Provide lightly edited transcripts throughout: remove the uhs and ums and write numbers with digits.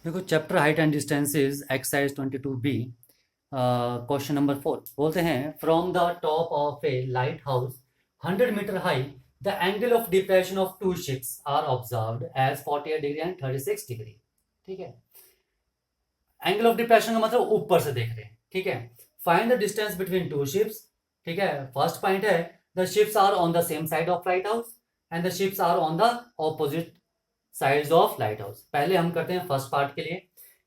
देखो chapter height and distances exercise 22B question number 4 बोलते हैं from the top of a lighthouse 100 meter high the angle of depression of two ships are observed as 48 degree and 36 degree. ठीक है, angle of depression का मतलब ऊपर से देख रहे हैं। ठीक है, find the distance between two ships. ठीक है, फर्स्ट पॉइंट है the ships are on the same side of lighthouse and the ships are on the opposite sides of lighthouse. पहले हम करते हैं फर्स्ट पार्ट के लिए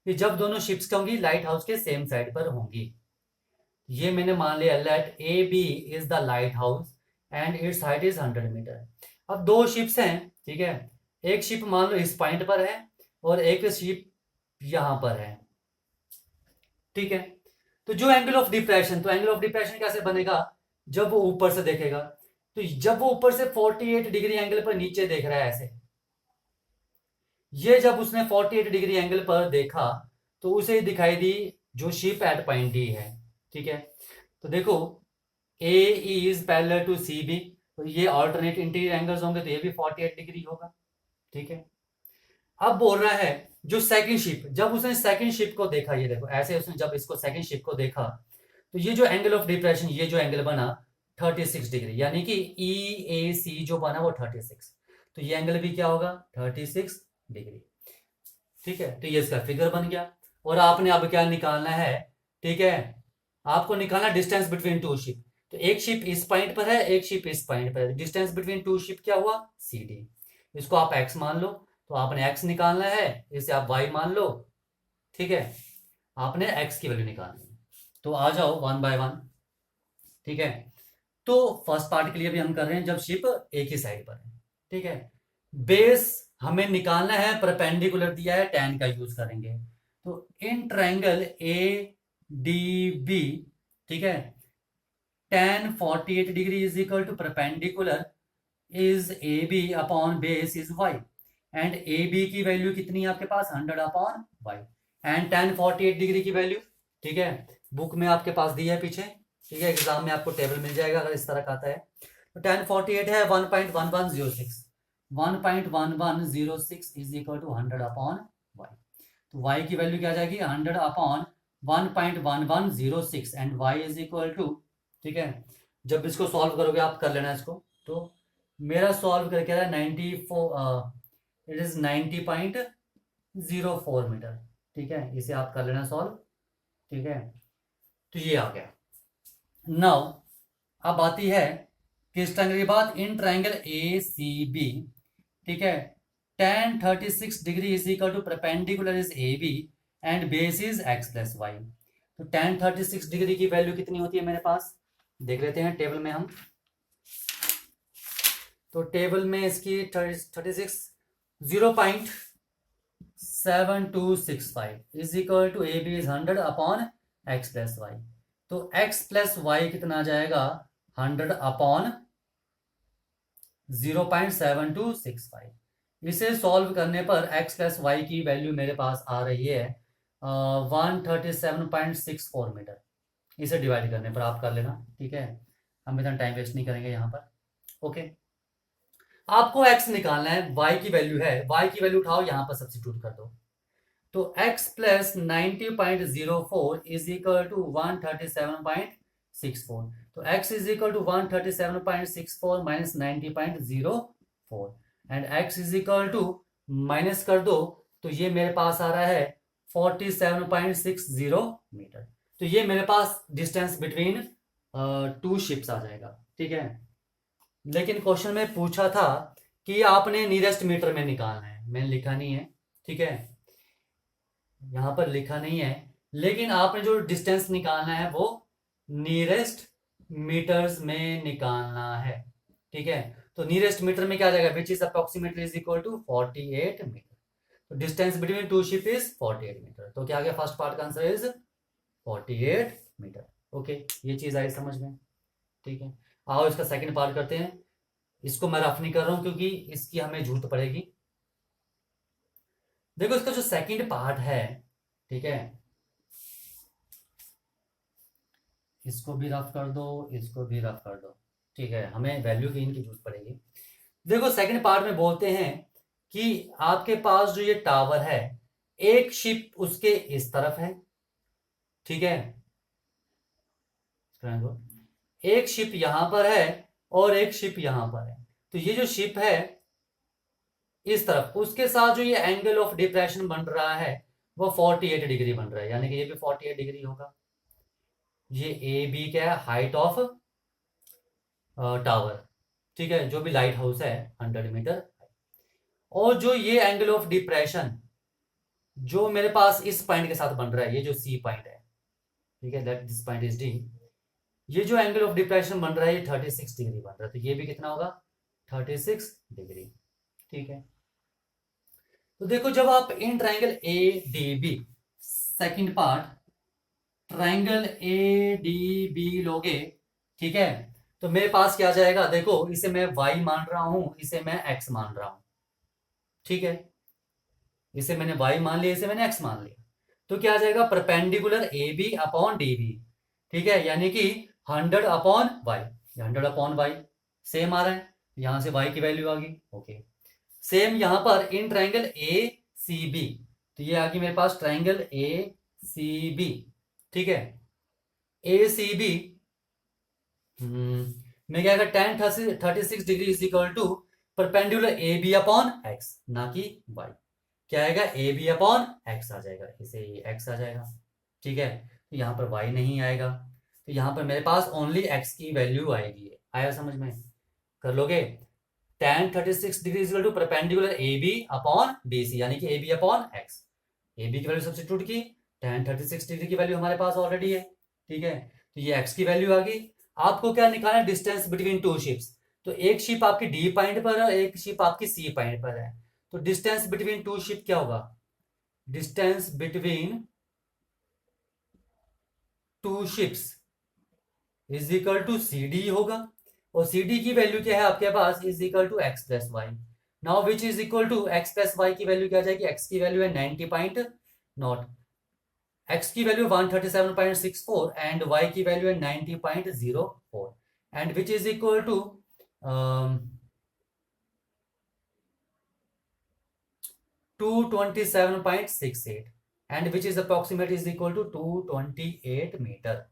कि जब दोनों शिप्स क्या होंगी लाइट हाउस के सेम साइड पर होंगी। ये मैंने मान लिया let A B is the lighthouse and its height is 100 meter. अब दो शिप्स हैं, ठीक है, एक शिप मान लो इस पॉइंट पर है और एक शिप यहां पर है। ठीक है, तो जो एंगल ऑफ डिप्रेशन, तो एंगल ऑफ डिप्रेशन कैसे बनेगा जब वो ऊपर से देखेगा, तो जब वो ऊपर से 48 डिग्री एंगल पर नीचे देख रहा है ऐसे, ये जब उसने 48 डिग्री एंगल पर देखा तो उसे दिखाई दी जो शिप एट पॉइंट डी है। ठीक है, तो देखो A is parallel to C B, तो ये ऑल्टरनेट इंटीरियर एंगल्स होंगे तो ये भी 48 डिग्री होगा। ठीक है, अब बोल रहा है जो सेकंड शिप, जब उसने सेकंड शिप को देखा, ये देखो ऐसे उसने जब इसको सेकंड शिप को देखा तो ये जो एंगल ऑफ डिप्रेशन, ये जो एंगल बना 36 डिग्री, यानी कि ई ए सी जो बना वो 36, तो ये एंगल भी क्या होगा 36 डिग्री। ठीक है, तो ये इसका फिगर बन गया। और आपने अब क्या निकालना है, ठीक है, आपको निकालना डिस्टेंस बिटवीन टू शिप। तो एक शिप इस पॉइंट पर है, एक शिप इस पॉइंट पर है, डिस्टेंस बिटवीन टू शिप क्या हुआ सी डी। इसको आप एक्स मान लो, तो आपने एक्स निकालना है, इसे आप वाई मान लो। ठीक है, आपने एक्स की वैल्यू निकालनी है, तो आ जाओ वन बाय वन। ठीक है, तो फर्स्ट पार्ट के लिए भी हम कर रहे हैं जब शिप एक ही साइड पर है। ठीक है, बेस हमें निकालना है, परपेंडिकुलर दिया है, tan का यूज करेंगे। तो in triangle A D B, ठीक है, tan 48 degree is equal to perpendicular is A B upon base is y, and A B की वैल्यू कितनी है आपके पास 100 upon y, and tan 48 degree की वैल्यू, ठीक है, बुक में आपके पास दी है पीछे। ठीक है, एग्जाम में आपको टेबल मिल जाएगा अगर इस तरह का आता है। तो tan 48 है 1.1106, 1.1106 is equal to 100 upon y. तो वाई की वैल्यू क्या आ जाएगी 100 upon 1.1106 and y is equal to, ठीक है, जब इसको सॉल्व करोगे आप कर लेना इसको। तो मेरा सॉल्व करके आया 94, इट इज 90.04 मीटर। ठीक है, इसे आप कर लेना सॉल्व। ठीक है, तो ये आ गया। नाउ अब आती है किस ट्रायंगल की बात, इन ट्रायंगल ए सी बी। ठीक है, tan 36 degree is equal to perpendicular is A B and base is x plus y. तो tan 36 डिग्री की वैल्यू कितनी होती है मेरे पास, देख लेते हैं टेबल में हम। तो टेबल में इसकी 36 0.7265 is equal to A B is 100 upon x plus y. तो एक्स प्लस वाई कितना आ जाएगा 100 अपॉन 0.7265। इसे सॉल्व करने पर x प्लस वाई की वैल्यू मेरे पास आ रही है 137.64 मीटर। इसे डिवाइड करने पर आप कर लेना। ठीक है, हम इतना टाइम वेस्ट नहीं करेंगे यहाँ पर। ओके, आपको x निकालना है, y की वैल्यू है, y की वैल्यू उठाओ यहाँ पर सब्स्टिट्यूट कर दो। तो x plus 90.04 is equal to 137.64। तो x is equal to 137.64 minus 90.04 and x is equal to minus कर दो, तो ये मेरे पास आ रहा है 47.60 मीटर। तो ये मेरे पास डिस्टेंस बिटवीन टू शिप्स आ जाएगा। ठीक है, लेकिन क्वेश्चन में पूछा था कि आपने नियरेस्ट मीटर में निकालना है, मैंने लिखा नहीं है। ठीक है, यहां पर लिखा नहीं है, लेकिन आपने जो डिस्टेंस निकालना है वो नियरेस्ट मीटर्स में निकालना है। ठीक है, तो नियरेस्ट मीटर में क्या आ जाएगा, which is approximately is equal to 48 metre. तो distance between two ship is 48 metre. तो क्या आ गया, फर्स्ट पार्ट का आंसर इज 48 मीटर। ओके, ये चीज आई समझ में। ठीक है, आओ इसका सेकंड पार्ट करते हैं। इसको मैं रफ नहीं कर रहा हूं क्योंकि इसकी हमें जरूरत पड़ेगी। देखो इसका जो सेकंड पार्ट है, ठीक है, इसको भी रफ कर दो, इसको भी रफ कर दो। ठीक है, हमें वैल्यू की इनकी जरूरत पड़ेगी। देखो सेकंड पार्ट में बोलते हैं कि आपके पास जो ये टावर है एक शिप उसके इस तरफ है, ठीक है, एक शिप यहां पर है और एक शिप यहां पर है। तो ये जो शिप है इस तरफ, उसके साथ जो ये एंगल ऑफ डिप्रेशन बन रहा है वो 48 डिग्री बन रहा है, यानी कि ये भी 48 डिग्री होगा। ये ए बी क्या है, हाइट ऑफ टावर, ठीक है, जो भी लाइट हाउस है 100 मीटर। और जो ये एंगल ऑफ डिप्रेशन जो मेरे पास इस पॉइंट के साथ बन रहा है, ये जो सी पॉइंट है, ठीक है, that this point is D, ये जो एंगल ऑफ डिप्रेशन बन रहा है ये 36 डिग्री बन रहा है। तो ये भी कितना होगा, 36 डिग्री, ठीक है। तो देखो जब आप in triangle A D B, second part, triangle A D B लोगे, ठीक है, तो मेरे पास क्या आ जाएगा, देखो इसे मैं y मान रहा हूं, इसे मैं x मान रहा हूं, ठीक है, इसे मैंने y मान लिया, इसे मैंने x मान लिया। तो क्या आ जाएगा, perpendicular A B upon D B, ठीक है, यानी कि 100 upon Y, 100 upon Y same आ रहा है, यहां से y की वैल्यू आ गई, ओके। सेम यहां पर इन ट्राइंगल ए सी बी, तो ये आ गई मेरे पास ट्राइंगल ए सी बी, ठीक है, ए सी बी मैं क्या, tan 36 degree is equal to perpendicular A B upon x, ना कि वाई, क्या आएगा, ए बी अपॉन एक्स आ जाएगा, इसे एक्स आ जाएगा, ठीक है। तो यहाँ पर वाई नहीं आएगा, तो यहाँ पर मेरे पास ओनली एक्स की वैल्यू आएगी, आया समझ में, कर लोगे। tan 36 degree equal to perpendicular A B upon B C, यानी कि A B upon x, A B की वैल्यू सब्स्टिट्यूट की, tan 36 डिग्री की वैल्यू हमारे पास ऑलरेडी है, ठीक है, तो ये एक्स की वैल्यू आ गई। आपको क्या निकालना है, डिस्टेंस बिटवीन टू शिप्स, तो एक शिप आपकी डी पॉइंट पर है, एक शिप आपकी सी पॉइंट पर है, तो डिस्टेंस बिटवीन टू शिप क्या होगा, distance between two ships is equal to C D होगा, और सी डी की वैल्यू क्या है आपके पास, is equal to X plus Y. Now which is equal to X plus Y की वैल्यू क्या आ जाएगी, एक्स की वैल्यू है 90 पॉइंट नॉट, एक्स की वैल्यू 137.64 एंड वाई की वैल्यू है 90.04 and which is equal to 227.68 and which is approximate is equal to 228 metre,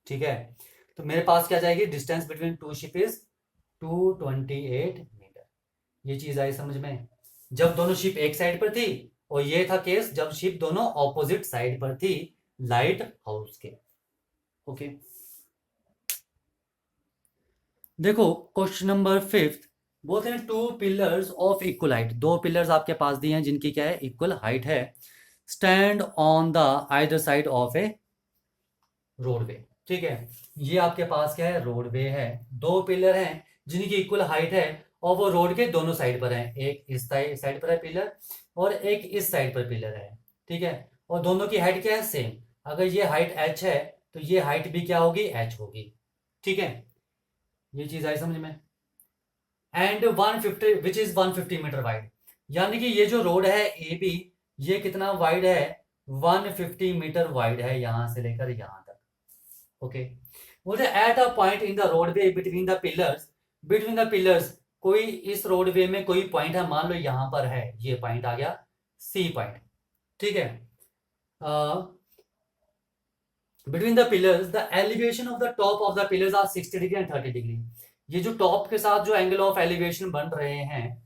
ठीक है। तो मेरे पास क्या जाएगी, distance between two ship is 228 metre, ये चीज आई समझ में, जब दोनों शिप एक साइड पर थी, और ये था केस जब शिप दोनों ऑपोजिट साइड पर थी लाइट हाउस के, ओके। देखो क्वेश्चन नंबर 5 बोलते हैं two pillars of equal height, दो पिलर्स आपके पास दिए हैं जिनकी क्या है, इक्वल हाइट है, stand on the either side of A roadway, ठीक है, ये आपके पास क्या है, रोडवे है, दो पिलर हैं जिनकी इक्वल हाइट है और वो रोड के दोनों साइड पर है, एक इस साइड पर है पिलर और एक इस साइड पर पिलर है, ठीक है, और दोनों की हाइट क्या है, सेम। अगर ये हाइट h है तो ये हाइट भी क्या होगी, h होगी, ठीक है, ये चीज आई समझ में। And 150 which is 150 metre wide, यानी कि ये जो रोड है ए बी, ये कितना वाइड है, 150 मीटर वाइड है यहां से लेकर यहां तक, ओके। मुझे at a point in the roadway between the pillars, between the pillars कोई इस रोडवे में कोई पॉइंट है, मान लो यहां पर है, ये पॉइंट आ गया सी पॉइंट, ठीक है, between the pillars the elevation of the top of the pillars are 60 degree and 30 degree, ये जो टॉप के साथ जो एंगल ऑफ एलिवेशन बन रहे हैं,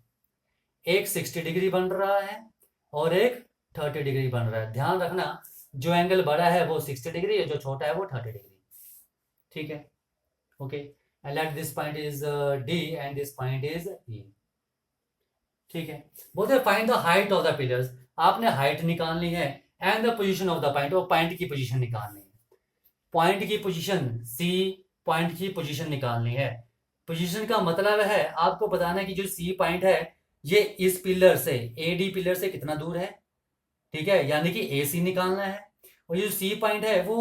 एक 60 डिग्री बन रहा है और एक 30 डिग्री बन रहा है, ध्यान रखना जो एंगल बड़ा है वो 60 डिग्री है, जो छोटा है वो 30 डिग्री, ठीक है, okay. And let this point is D and this point is E, ठीक है। बोलते find the height of the pillars, आपने हाइट निकालनी है and the position of the point, और पॉइंट की पोजीशन निकालनी है, पॉइंट की पोजीशन सी, पॉइंट की पोजीशन निकालनी है। पोजीशन का मतलब है आपको बताना है कि जो सी पॉइंट है ये इस पिलर से, ए डी पिलर से कितना दूर है, ठीक है, यानी कि ए सी निकालना है, और ये जो सी पॉइंट है वो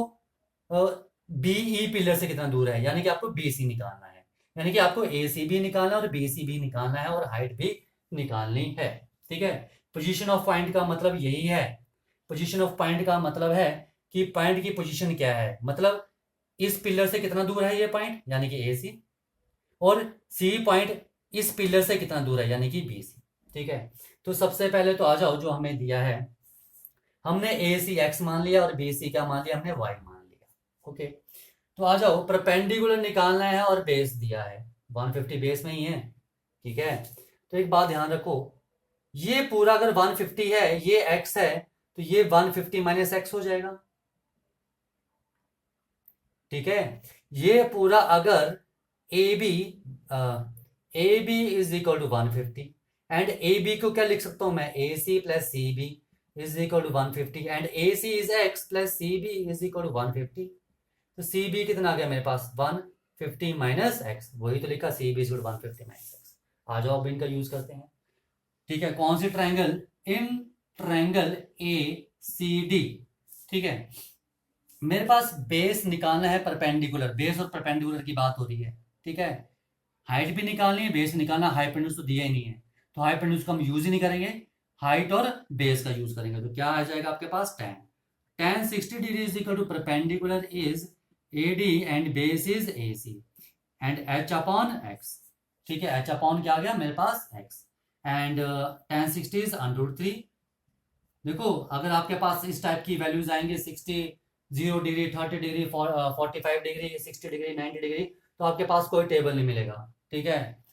बी ई पिलर से कितना दूर है, यानी कि आपको बी सी निकालना है, यानी कि आपको ए सी भी निकालना है और बी सी भी निकालना है और हाइट भी निकालनी है, ठीक है। पोजीशन ऑफ पॉइंट का मतलब यही है, पोजीशन ऑफ पॉइंट का मतलब है कि पॉइंट की पोजीशन क्या है, मतलब इस पिलर से कितना दूर है ये पॉइंट, यानी कि ए सी, और सी पॉइंट इस पिलर से कितना दूर है, यानी कि बी सी, ठीक है। तो सबसे पहले तो आ जाओ जो हमें दिया है, हमने ए सी एक्स मान लिया और बी सी क्या मान लिया, हमने वाई मान लिया। ओके, तो आ जाओ, परपेंडिकुलर निकालना है और बेस दिया है, 150 बेस में ही है। ठीक है, तो एक बात ध्यान रखो, ये पूरा अगर 150 है, ये x है, तो ये 150 माइनस एक्स हो जाएगा। ठीक है, ये पूरा अगर A B is equal to 150 and A B को क्या लिख सकता हूं मैं, A C plus C B is equal to 150 and A C is x plus C B is equal to 150। तो सी बी कितना आ गया मेरे पास, 150 माइनस एक्स, वही तो लिखा, C B is equal to 150 minus X. आ जाओ अब इनका यूज करते हैं। ठीक है, कौन सी triangle, in triangle A C D. ठीक है, मेरे पास बेस निकालना है परपेंडिकुलर, बेस और परपेंडिकुलर की बात हो रही है। ठीक है, हाइट भी निकालनी है, बेस निकालना, हाइपोटेन्यूज तो दिया ही नहीं है, तो हाइपोटेन्यूज का हम यूज ही नहीं करेंगे, हाइट और बेस का यूज करेंगे। तो क्या आ जाएगा आपके पास, tan 60 degree is equal to perpendicular is A D and base is A C and h upon x। ठीक है, h अपॉन क्या आ गया मेरे पास, x एंड tan 60 इज √3। देखो, अगर आपके पास इस टाइप की वैल्यूज आएंगे 60, 0 degree, 30 degree, 45 degree, 60 degree, 90 degree, तो आपके पास कोई टेबल नहीं मिलेगा। ठीक है,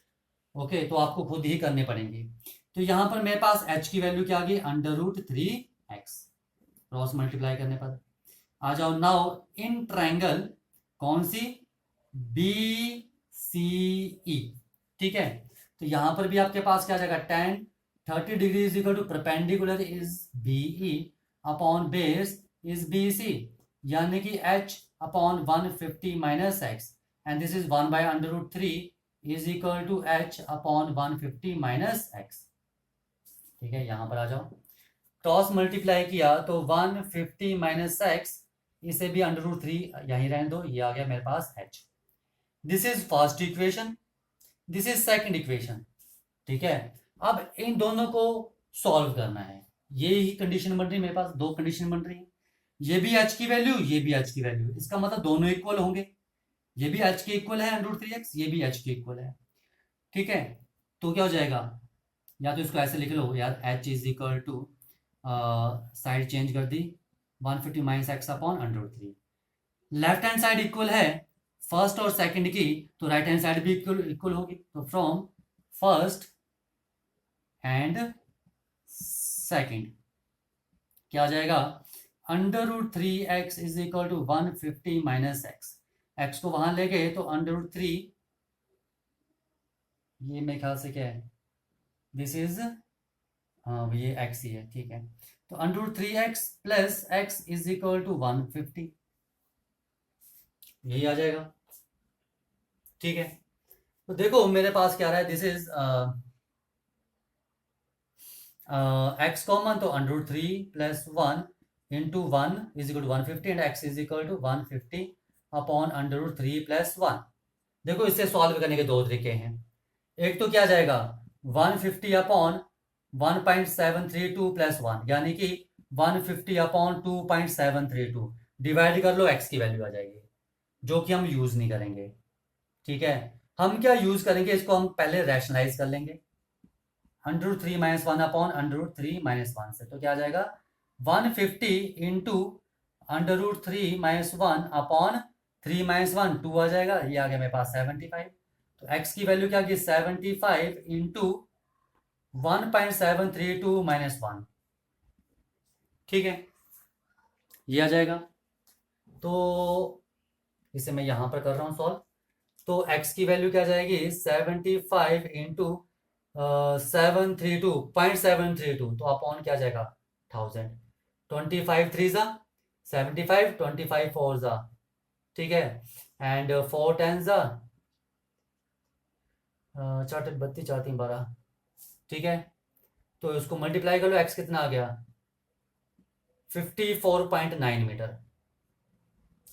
ओके, तो आपको खुद ही करने पड़ेंगे। तो यहां पर मेरे पास h की वैल्यू क्या आ गई, √3x, क्रॉस मल्टीप्लाई करने पर। आ जाओ, नाउ इन ट्रायंगल, कौन सी, बी सी ई। ठीक है, तो यहां पर भी आपके पास क्या आ जाएगा, tan 30 degree is equal to perpendicular is B E upon base is B C, यानी कि h upon 150 minus x and this is 1/√3 is equal to h upon 150 minus x. ठीक है, यहां पर आ जाओ, क्रॉस मल्टीप्लाई किया तो 150 माइनस एक्स, इसे भी √3 यहीं रहने दो, ये आ गया मेरे पास h। This is first equation, this is second equation. ठीक है, अब इन दोनों को सॉल्व करना है, ये ही कंडीशन बन रही है मेरे पास, दो कंडीशन बन रही है, ये भी h की वैल्यू, ये भी h की वैल्यू, इसका मतलब दोनों इक्वल होंगे, ये भी h के इक्वल है √3x, ये भी h के इक्वल है। ठीक है, तो क्या हो जाएगा, या तो इसको ऐसे लिख लो यार, h is equal to, side change कर दी, 150 minus x upon √3। Left hand side equal है फर्स्ट और सेकंड की, तो राइट हैंड साइड भी इक्वल होगी, तो फ्रॉम फर्स्ट एंड सेकंड क्या आ जाएगा, √3x is equal to 150 minus x, x को वहां ले गए तो √3, ये मेरे ख्याल से क्या है, दिस इज, हाँ ये x ही है। ठीक है, तो √3x plus x is equal to 150, यही आ जाएगा। ठीक है, तो देखो मेरे पास क्या रहा है, दिस इज x कॉमन, तो √3 plus 1 into 1 is equal to 150 and x is equal to 150 upon √3 plus 1। देखो, इससे सॉल्व करने के दो तरीके हैं, एक तो क्या जाएगा 150 अपॉन 1.732 प्लस 1, यानी कि 150 अपॉन 2.732 डिवाइड कर लो, x की वैल्यू आ जाएगी, जो कि हम यूज नहीं करेंगे। ठीक है, हम क्या यूज करेंगे, इसको हम पहले रैशनलाइज कर लेंगे, √3 माइनस 1 अपॉन √3 माइनस 1 से, तो क्या आ जाएगा 150 इंटू √3 माइनस 1 अपॉन 3 माइनस 1 2 आ जाएगा, ये आ गया मेरे पास 75। तो x की वैल्यू क्या आ गई, 75 इंटू 1.732 माइनस 1। ठीक है, ये आ जाएगा, तो इसे मैं यहां पर कर रहा हूं सॉल्व, तो x की वैल्यू क्या जाएगी, 75 इंटू 732.732, तो अपॉन क्या जाएगा 1000, 25 3 जा 75, 25 4 जा, ठीक है, एंड 4 10 जा 4 32 4 3 12। ठीक है, तो इसको मल्टीप्लाई कर लो, x कितना आ गया 54.9 मीटर।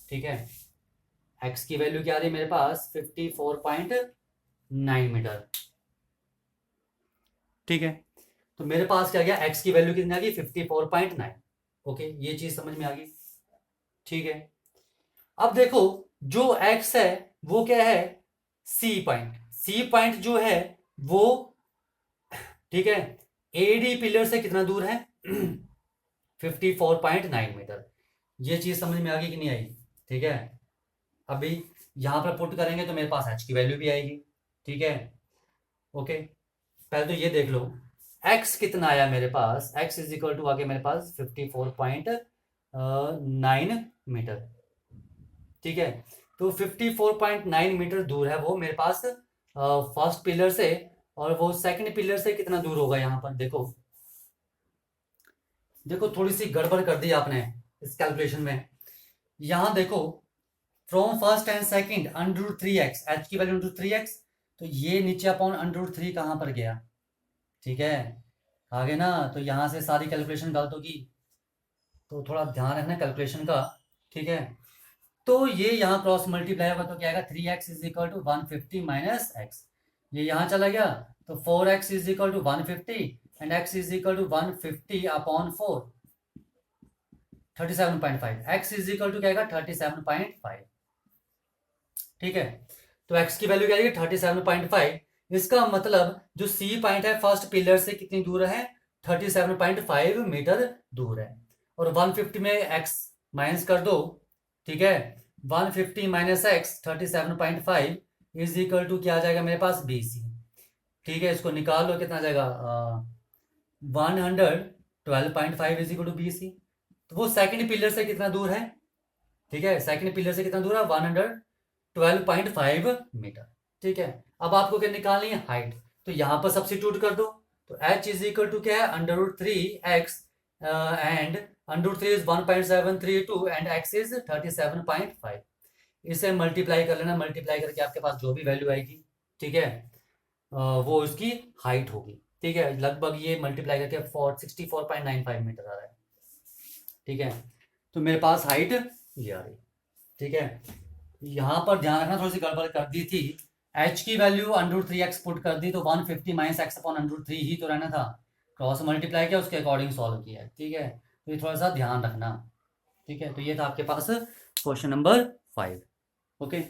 ठीक है, x की वैल्यू क्या आ रही है मेरे पास 54.9 मीटर। ठीक है, तो मेरे पास क्या गया, x की वैल्यू कितनी आ गई 54.9। ओके, ये चीज समझ में आ गई। ठीक है, अब देखो जो x है वो क्या है, सी पॉइंट, सी पॉइंट जो है वो, ठीक है, एडी पिलर से कितना दूर है 54.9 मीटर। ये चीज़ समझ में आ गई कि नहीं आई? ठीक है, अभी यहाँ पर पुट करेंगे तो मेरे पास h की वैल्यू भी आएगी। ठीक है, ओके, पहले तो ये देख लो x कितना आया मेरे पास। x इज इक्वल टू आ गया मेरे पास 54.9 मीटर। ठीक है, तो 54.9 मीटर दूर है वो मेरे पास फर्स्ट पिलर से, और वो सेकंड पिलर से कितना दूर होगा यहाँ पर देखो। देखो थोड़ी सी गड़बड़ कर दी आपने इस कैलकुलेशन में। यहाँ देखो from first and second √3x, h की वैल्यू √3x, तो ये नीचे अपॉन √3 कहाँ पर गया? ठीक है, आगे ना, तो यहाँ से सारी कैलकुलेशन गलत होगी, तो थोड़ा ध्यान रखना कैलकुलेशन का। ठीक है, तो ये यहाँ क्रॉस मल्टीप्लाई होगा तो क्या आएगा? 3x is equal to 150 minus x, ये यहाँ चला गया तो 4x is equal to 150 and x is equal to 150 upon 4, 37.5। x is equal to क्या आएगा? 37.5। ठीक है, तो x की वैल्यू क्या आएगी? 37.5। इसका मतलब जो C पॉइंट है फर्स्ट पिलर से कितनी दूर है? 37.5 मीटर दूर है, और 150 में x माइनस कर दो। ठीक है, 150 minus x 37.5 is equal to क्या आ जाएगा मेरे पास? BC। ठीक है, इसको निकाल लो, कितना आ जाएगा? 112.5 इज इक्वल टू BC। तो वो सेकंड पिलर से कितना दूर है? ठीक है, सेकंड पिलर से कितना दूर है? 112.5 मीटर। ठीक है, अब आपको क्या निकालनी है? हाइट। तो यहाँ पर सब्स्टिट्यूट कर दो, तो h इज इक्वल टू क्या है? √3x and √3 is 1.732 and x is 37.5। इसे मल्टीप्लाई कर लेना, मल्टीप्लाई करके आपके पास जो भी वैल्यू आएगी, ठीक है, वो उसकी हाइट होगी। ठीक है, लगभग ये मल्टीप्लाई करके 64.95 मीटर आ रहा है। ठीक है, तो मेरे पास हाइट ये आ रही। ठीक है, यहाँ पर ध्यान रखना, थोड़ी सी गड़बड़ कर दी थी। h की वैल्यू √3x पुट कर दी तो 150 माइनस एक्स अपॉन √3 ही तो रहना था, क्रॉस मल्टीप्लाई किया उसके अकॉर्डिंग सॉल्व किया। ठीक है, तो ये थोड़ा सा ध्यान रखना। ठीक है, तो ये था आपके पास क्वेश्चन नंबर 5। ओके।